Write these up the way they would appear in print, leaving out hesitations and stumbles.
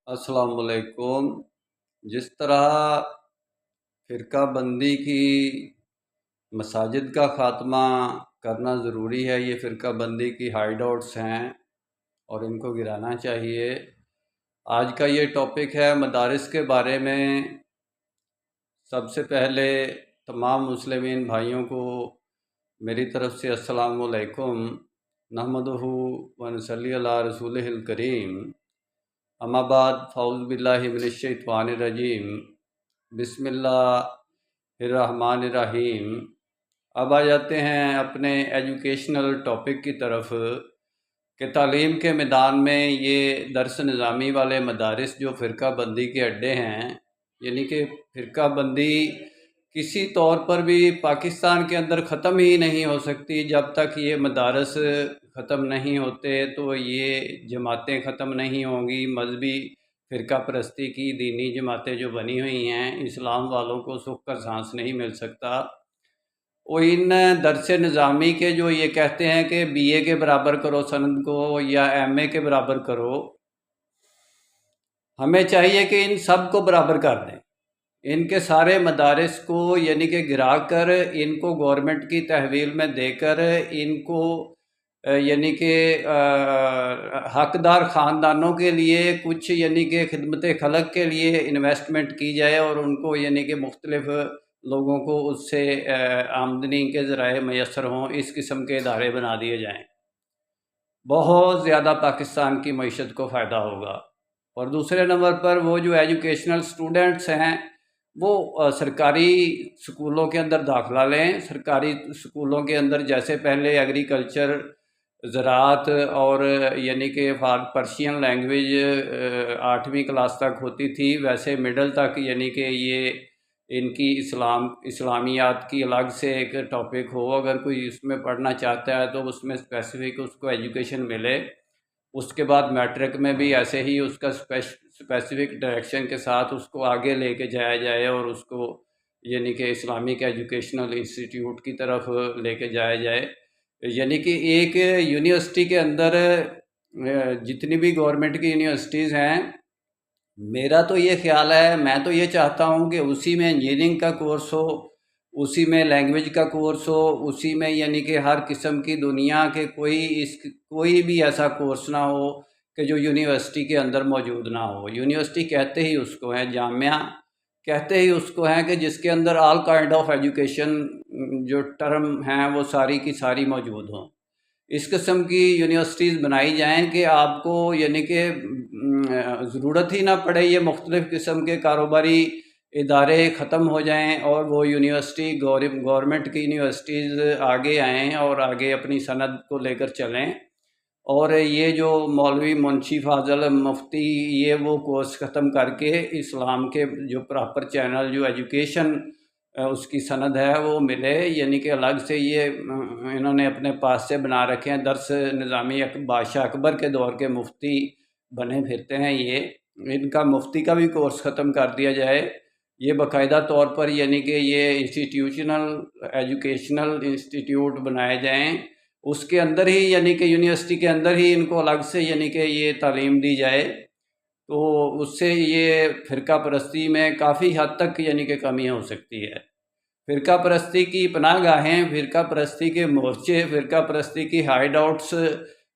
अस्सलाम वालेकुम। जिस तरह फ़िरका बंदी की मसाजिद का ख़ात्मा करना ज़रूरी है, ये फ़िरका बंदी की हाइड आउट्स हैं और इनको गिराना चाहिए। आज का ये टॉपिक है मदारिस के बारे में। सबसे पहले तमाम मुस्लिमीन भाइयों को मेरी तरफ़ से अस्सलाम वालेकुम। नहमदुहु व नसल्ली अला रसूलिहिल करीम। अम्मा बाद फ़ऊज़ु बिल्लाहि मिनश्शैतानिर्रजीम। बिस्मिल्लाहिर्रहमानिर्रहीम। अब आ जाते हैं अपने एजुकेशनल टॉपिक की तरफ कि तालीम के मैदान में ये दरस निज़ामी वाले मदारिस जो फ़िरका बंदी के अड्डे हैं, यानी कि फ़िरका बंदी किसी तौर पर भी पाकिस्तान के अंदर ख़त्म ही नहीं हो सकती। जब तक ये मदारस ख़त्म नहीं होते तो ये जमातें ख़त्म नहीं होंगी। मजहबी फ़िरका परस्ती की दीनी जमातें जो बनी हुई हैं, इस्लाम वालों को सुख का सांस नहीं मिल सकता। वो इन दरस निज़ामी के जो ये कहते हैं कि बीए के बराबर करो सनद को या एमए के बराबर करो, हमें चाहिए कि इन सब को बराबर कर दें। इनके सारे मदारिस को यानी कि गिरा कर इनको गवर्नमेंट की तहवील में देकर इनको यानी कि हकदार ख़ानदानों के लिए कुछ यानी कि खिदमत खलक के लिए इन्वेस्टमेंट की जाए और उनको यानी कि मुख्तलिफ़ लोगों को उससे आमदनी के ज़राए मैसर हों, इस किस्म के इदारे बना दिए जाएँ। बहुत ज़्यादा पाकिस्तान की मईशत को फ़ायदा होगा। और दूसरे नंबर पर वो जो एजुकेशनल स्टूडेंट्स हैं वो सरकारी स्कूलों के अंदर दाखिला लें। सरकारी स्कूलों के अंदर जैसे पहले एग्रीकल्चर, ज़राअत और यानी कि पर्शियन लैंग्वेज 8वीं क्लास तक होती थी, वैसे मिडल तक यानी कि ये इनकी इस्लामियात की अलग से एक टॉपिक हो। अगर कोई इसमें पढ़ना चाहता है तो उसमें स्पेसिफ़िक उसको एजुकेशन मिले। उसके बाद मैट्रिक में भी ऐसे ही उसका स्पेसिफ़िक डायरेक्शन के साथ उसको आगे लेके जाया जाए और उसको यानी कि इस्लामिक एजुकेशनल इंस्टीट्यूट की तरफ लेके जाया जाए। यानी कि एक यूनिवर्सिटी के अंदर जितनी भी गवर्नमेंट की यूनिवर्सिटीज़ हैं, मेरा तो ये ख़्याल है, मैं तो ये चाहता हूँ कि उसी में इंजीनियरिंग का कोर्स हो, उसी में लैंग्वेज का कोर्स हो, उसी में यानी कि हर किस्म की दुनिया के कोई भी ऐसा कोर्स ना हो कि जो यूनिवर्सिटी के अंदर मौजूद ना हो। यूनिवर्सिटी कहते ही उसको है, जामिया कहते ही उसको हैं कि जिसके अंदर ऑल काइंड ऑफ एजुकेशन जो टर्म हैं वो सारी की सारी मौजूद हों। इस किस्म की यूनिवर्सिटीज़ बनाई जाएँ कि आपको यानी कि ज़रूरत ही ना पड़े ये मुख्तलिफ़ किस्म के कारोबारी इदारे ख़त्म हो जाएं और वो यूनिवर्सिटी गवर्नमेंट की यूनिवर्सिटीज़ आगे आएँ और आगे अपनी सनद को लेकर चलें। और ये जो मौलवी मुंशी फाजल मुफ्ती ये वो कोर्स ख़त्म करके इस्लाम के जो प्रॉपर चैनल जो एजुकेशन उसकी सनद है वो मिले। यानी कि अलग से ये इन्होंने अपने पास से बना रखे हैं। दरस निज़ामी बादशाह अकबर के दौर के मुफ्ती बने फिरते हैं ये। इनका मुफ्ती का भी कोर्स ख़त्म कर दिया जाए। ये बाकायदा तौर पर यानी कि ये इंस्टीट्यूशनल एजुकेशनल इंस्टीट्यूट बनाए जाएँ, उसके अंदर ही यानी कि यूनिवर्सिटी के अंदर ही इनको अलग से यानी कि ये तालीम दी जाए। तो उससे ये फ़िरका परस्ती में काफ़ी हद तक यानी कि कमी हो सकती है। फ़िरका परस्ती की पनाहगाहें, फ़िरका परस्ती के मोर्चे, फ़िरका परस्ती की हाइड आउट्स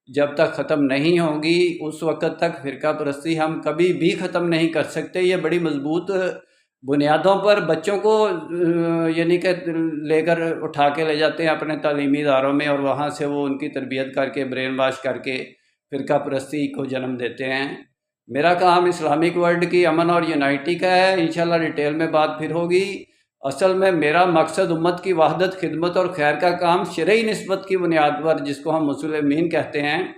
जब तक ख़त्म नहीं होंगी उस वक़्त तक फ़िरका परस्ती हम कभी भी ख़त्म नहीं कर सकते। ये बड़ी मज़बूत बुनियादों पर बच्चों को यानी कि लेकर उठा के ले जाते हैं अपने तालीमी इदारों में और वहाँ से वो उनकी तरबियत करके ब्रेन वॉश करके फ़िरका परस्ती को जन्म देते हैं। मेरा काम इस्लामिक वर्ल्ड की अमन और यूनाइटी का है। इंशाल्लाह डिटेल में बात फिर होगी। असल में मेरा मकसद उम्मत की वहदत, खिदमत और खैर का काम शरई निस्बत की बुनियाद पर, जिसको हम मुस्लिमीन कहते हैं,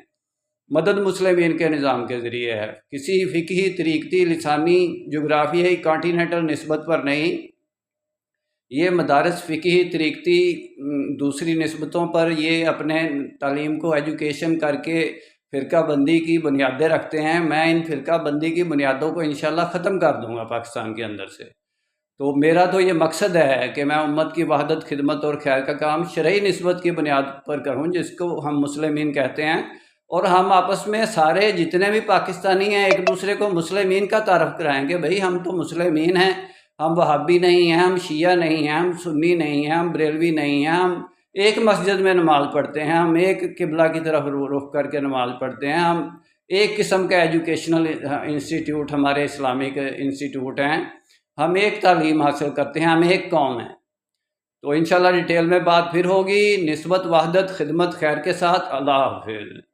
मदद मुस्लिमीन के निज़ाम के ज़रिए है। किसी फ़िक़ही, तरीक़ती, लिसानी, जोग्राफियाई, कॉन्टिनेंटल निस्बत पर नहीं। ये मदारस फ़िक़ही, तरीक़ती दूसरी निस्बतों पर ये अपने तालीम को एजुकेशन करके फ़िरका बंदी की बुनियादें रखते हैं। मैं इन फ़िरका बंदी की बुनियादों को इंशाल्लाह ख़त्म कर दूँगा पाकिस्तान के अंदर से। तो मेरा तो ये मकसद है कि मैं उम्मत की वहदत, खिदमत और खैर का काम शरई निस्बत की बुनियाद पर करूँ, जिसको हम मुस्लिमीन कहते हैं। اور ہم آپس میں سارے جتنے بھی پاکستانی ہیں ایک دوسرے کو مسلمین کا تعارف کرائیں گے، بھئی ہم تو مسلمین ہیں، ہم وہابی نہیں ہیں، ہم شیعہ نہیں ہیں، ہم سنی نہیں ہیں، ہم بریلوی نہیں ہیں، ہم ایک مسجد میں نماز پڑھتے ہیں، ہم ایک قبلہ کی طرف رخ کر کے نماز پڑھتے ہیں، ہم ایک قسم کا ایجوکیشنل انسٹیٹیوٹ ہمارے اسلامک انسٹیٹیوٹ ہیں، ہم ایک تعلیم حاصل کرتے ہیں، ہم ایک قوم ہیں۔ تو انشاءاللہ ڈیٹیل میں بات پھر ہوگی۔ نسبت، وحدت، خدمت، خیر کے ساتھ۔ اللہ حافظ۔